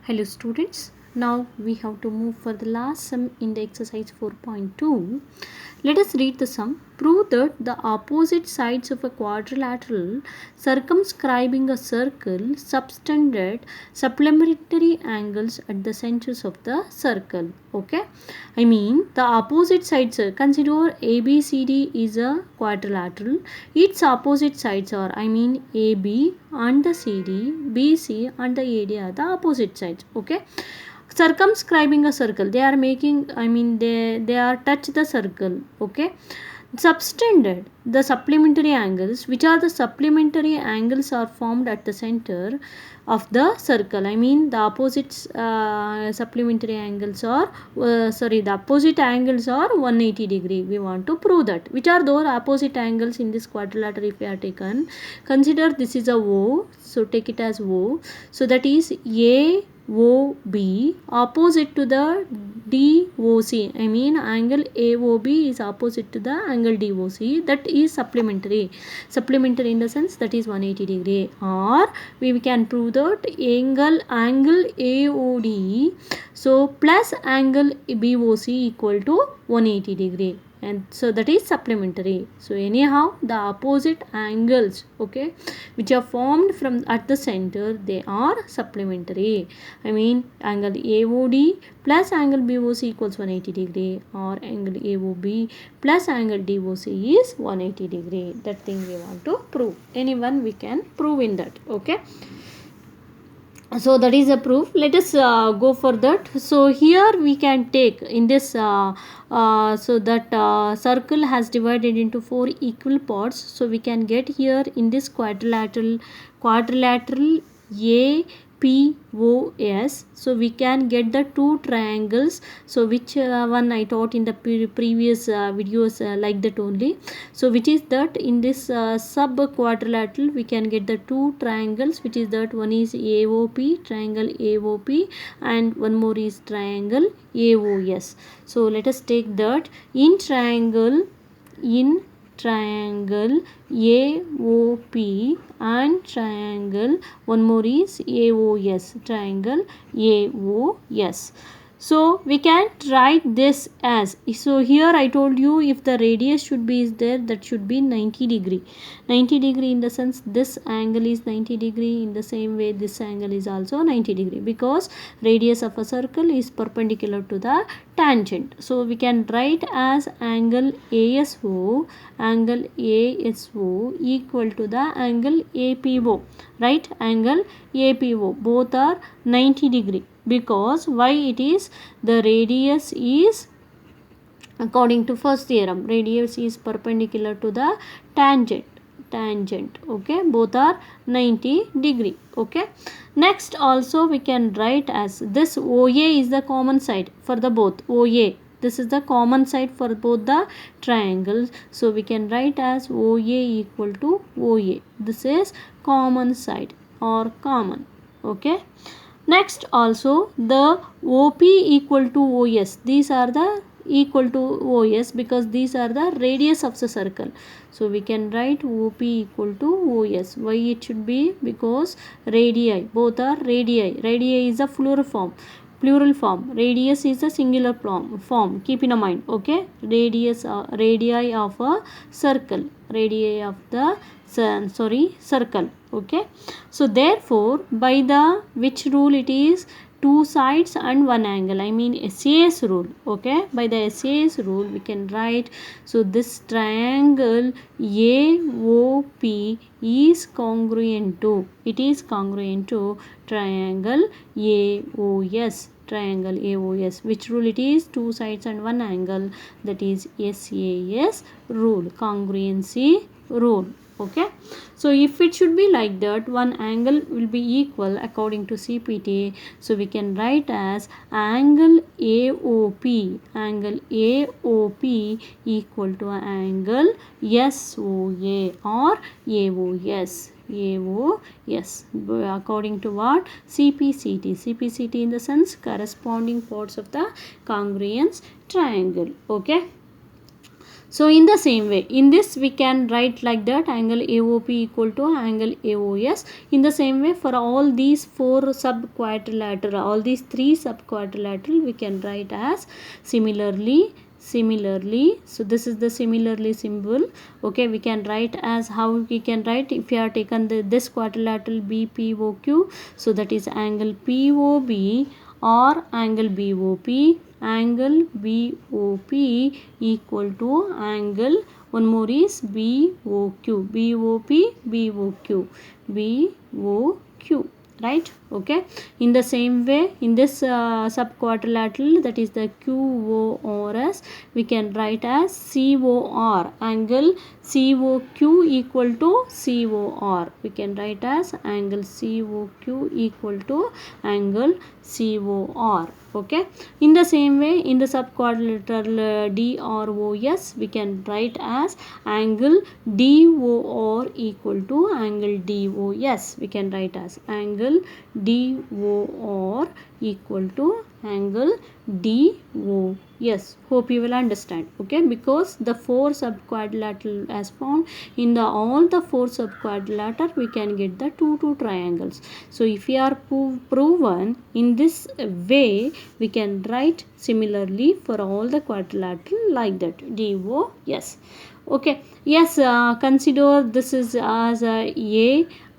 Hello students, now we have to move for the last sum in the exercise 4.2. Let us read the sum. Prove that the opposite sides of a quadrilateral circumscribing a circle subtended supplementary angles at the centers of the circle. Okay, I mean the opposite sides, consider ABCD is a quadrilateral. Its opposite sides are, I mean AB and the CD, BC and the AD are the opposite sides. Okay, circumscribing a circle, they are making, I mean they are touch the circle. Okay, subtended the supplementary angles, which are the supplementary angles are formed at the center of the circle. I mean the opposite supplementary angles are the opposite angles are 180 degree. We want to prove that. Which are those opposite angles in this quadrilateral? If we are taken, consider this is a O, so take it as O. So that is AOB opposite to the DOC. I mean angle AOB is opposite to the angle DOC. That is supplementary. Supplementary in the sense that is 180 degree. Or we can prove that angle AOD, so plus angle BOC equal to 180 degree. And so that is supplementary. So anyhow the opposite angles, okay, which are formed from at the center, they are supplementary. I mean angle AOD plus angle BOC equals 180 degree, or angle AOB plus angle DOC is 180 degree. That thing we want to prove. Anyone we can prove in that. Okay, so that is a proof. Let us go for that. So here we can take in this so that circle has divided into 4 equal parts. So we can get here in this quadrilateral APOS. So we can get the two triangles. So which one I taught in the previous videos like that only. So which is that in this sub quadrilateral we can get the two triangles, which is that one is AOP, triangle AOP, and one more is triangle AOS. So let us take that in triangle AOP and triangle, one more is AOS, triangle AOS. So we can write this as, so here I told you if the radius should be is there, that should be 90 degree. 90 degree in the sense this angle is 90 degree, in the same way this angle is also 90 degree, because radius of a circle is perpendicular to the tangent. So we can write as angle ASO equal to the angle APO, right? Angle APO, both are 90 degree. Because why it is, the radius is, according to first theorem, radius is perpendicular to the tangent. Okay, both are 90 degree. Okay, next also we can write as this OA is the common side for the both. OA, this is the common side for both the triangles. So we can write as OA equal to OA. This is common side or common. Okay, next also the OP equal to OS. These are the equal to OS because these are the radius of the circle. So we can write OP equal to OS. Why it should be? Because radii, both are radii. Radii is a plural form. Radius is a singular form. Keep in mind. Okay, radius, radii of a circle. Radii of the circle. Okay, so therefore by the which rule it is, two sides and one angle, I mean SAS rule. Okay, by the SAS rule we can write, so this triangle AOP is congruent to, it is congruent to triangle AOS, which rule it is, two sides and one angle, that is SAS rule, congruency rule. Okay, so if it should be like that, one angle will be equal according to CPT. So we can write as angle AOP equal to angle SOA or AOS. According to what? CPCT in the sense corresponding parts of the congruence triangle. Okay, So in the same way, in this we can write like that, angle AOP equal to angle AOS. In the same way, for all these four subquadrilateral, all these three subquadrilateral, we can write as similarly. So this is the similarly symbol. Okay, we can write as how we can write if you are taken this quadrilateral BPOQ. So that is angle POB or angle BOP. Angle BOP equal to angle, one more is BOQ. BOQ, right? Okay, in the same way, in this subquadrilateral, that is the QORS, we can write as COR. Angle COQ equal to COR, we can write as angle COQ equal to angle COR. Okay, in the same way, in the subquadrilateral DROS, we can write as angle DOR equal to angle DOS. We can write as angle DOR equal to angle DOS. Hope you will understand. Okay, because the four subquadrilateral as found in the all the four subquadrilateral, we can get the two triangles. So if we are proven in this way, we can write similarly for all the quadrilateral like that, DOS. Okay, yes, consider this is as a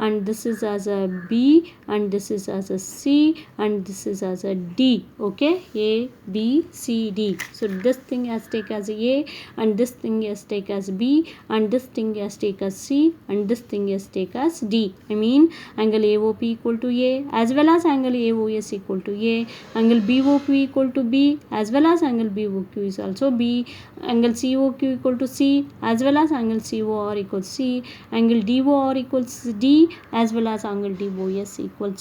and this is as a B and this is as a C and this is as a D. Okay, A, B, C, D. So this thing has take as A and this thing has take as B and this thing has take as C and this thing has take as D. I mean angle AOP equal to A as well as angle AOS equal to A, angle BOP equal to B as well as angle BOQ is also B, angle COQ equal to C as well as angle COR equals C, angle DOR equals D as well as angle DOS equal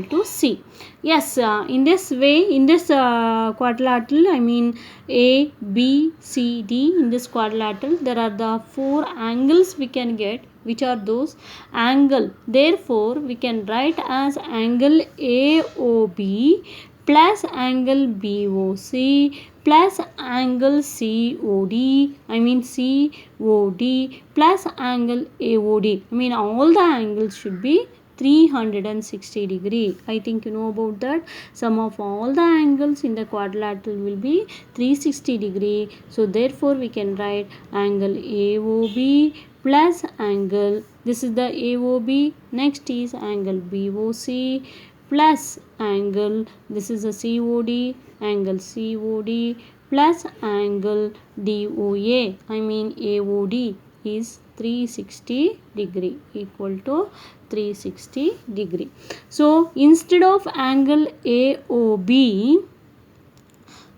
to C. Yes, in this way, in this quadrilateral, I mean A, B, C, D, in this quadrilateral, there are the four angles we can get, which are those angle. Therefore, we can write as angle AOB plus angle BOC plus angle COD, I mean COD plus angle AOD. I mean all the angles should be 360 degree. I think you know about that. Sum of all the angles in the quadrilateral will be 360 degree. So therefore we can write angle AOB plus angle, this is the AOB, next is angle BOC plus angle, this is a COD, angle COD plus angle DOA, I mean AOD is 360 degree, equal to 360 degree. So instead of angle AOB,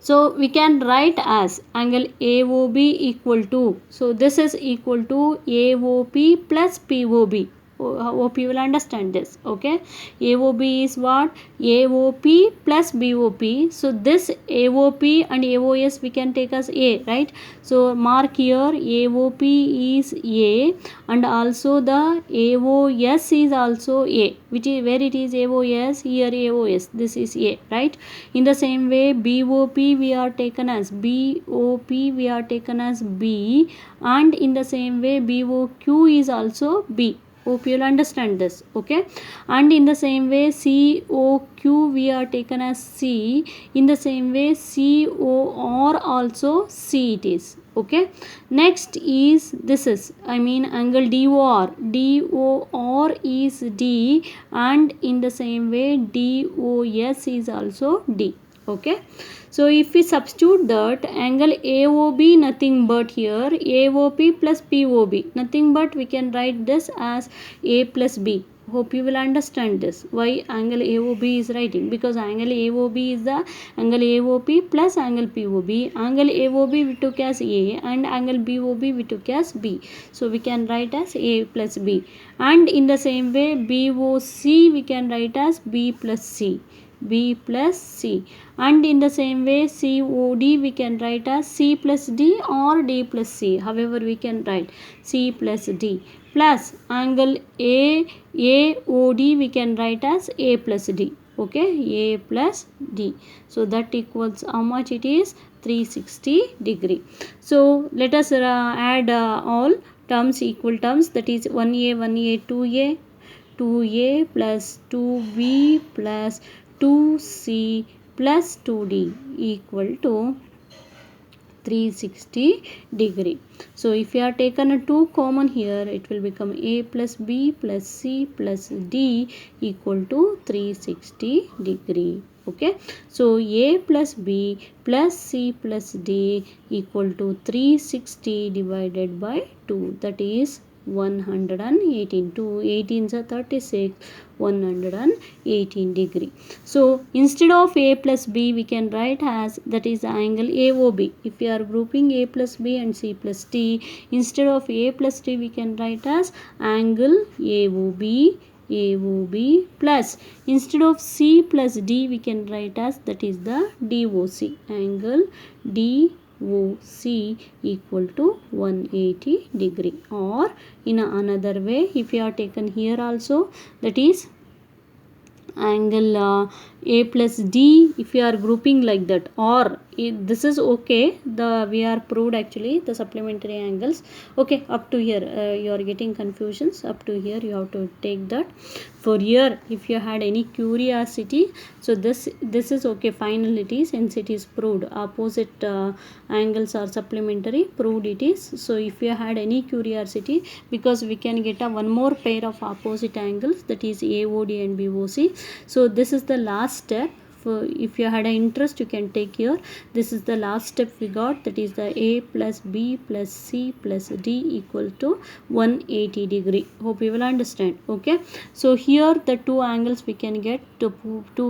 so we can write as angle AOB equal to, so this is equal to AOP plus POB. Hope you will understand this. Okay, AOB is what? AOP plus BOP. So this AOP and AOS we can take as A, right? So mark here AOP is A and also the AOS is also A, which is where it is AOS, here AOS, this is A, right? In the same way BOP we are taken as BOP, we are taken as B, and in the same way BOQ is also B. Hope you will understand this. Okay, and in the same way COQ we are taken as C, in the same way COR also C it is. Okay, next is this is, I mean angle DOR is D, and in the same way DOS is also D. Okay, so if we substitute that, angle AOB nothing but here AOP plus POB, nothing but we can write this as A plus B. Hope you will understand this. Why angle AOB is writing? Because angle AOB is the angle AOP plus angle POB. Angle AOB we took as A and angle BOB we took as B. So we can write as A plus B. And in the same way BOC we can write as B plus C. B plus C, and in the same way COD we can write as C plus D or D plus C, however we can write C plus D, plus angle AOD we can write as A plus D. Okay, A plus D, so that equals how much it is? 360 degree. So let us add all terms, equal terms, that is 1a 1a 2a 2a plus 2b plus 2c plus 2d equal to 360 degree. So if you are taken a 2 common here, it will become a plus b plus c plus d equal to 360 degree. Okay, so a plus b plus c plus d equal to 360 divided by 2, that is 118. 2 18s are 36, 118 degree. So instead of a plus b, we can write as, that is the angle AOB. If we are grouping a plus b and c plus d, instead of a plus d, we can write as angle AOB plus, instead of c plus d, we can write as, that is the DOC, angle DOC equal to 180 degree. Or in another way, if you are taken here also, that is angle a plus d, if you are grouping like that, or this is okay, we are proved actually the supplementary angles. Okay, up to here you are getting confusions, up to here you have to take that. For here, if you had any curiosity, so this is okay, finality, since it is proved opposite angles are supplementary, proved it is. So if you had any curiosity, because we can get a one more pair of opposite angles, that is AOD and BOC. So this is the last step. If you had an interest, you can take here. This is the last step we got, that is the a plus b plus c plus d equal to 180 degree. Hope you will understand. Okay, so here the two angles we can get to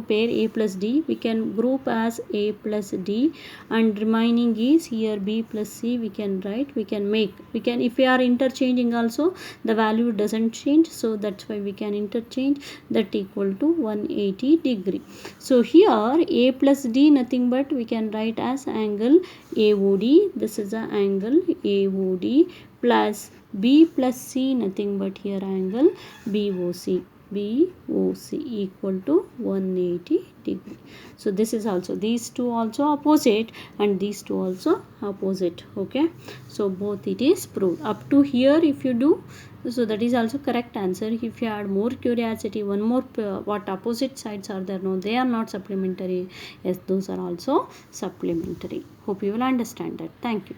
pair a plus d, we can group as a plus d, and remaining is here b plus c, we can write, we can make, we can, if we are interchanging also, the value doesn't change, so that's why we can interchange, that equal to 180 degree. So here a plus d nothing but we can write as angle AOD, this is the angle AOD, plus b plus c nothing but here angle BOC equal to 180 degree. So this is also, these two also opposite and these two also opposite. Okay, so both it is proved. Up to here if you do, so that is also correct answer. If you add more curiosity, one more what opposite sides are there, no, they are not supplementary, yes, those are also supplementary. Hope you will understand that. Thank you.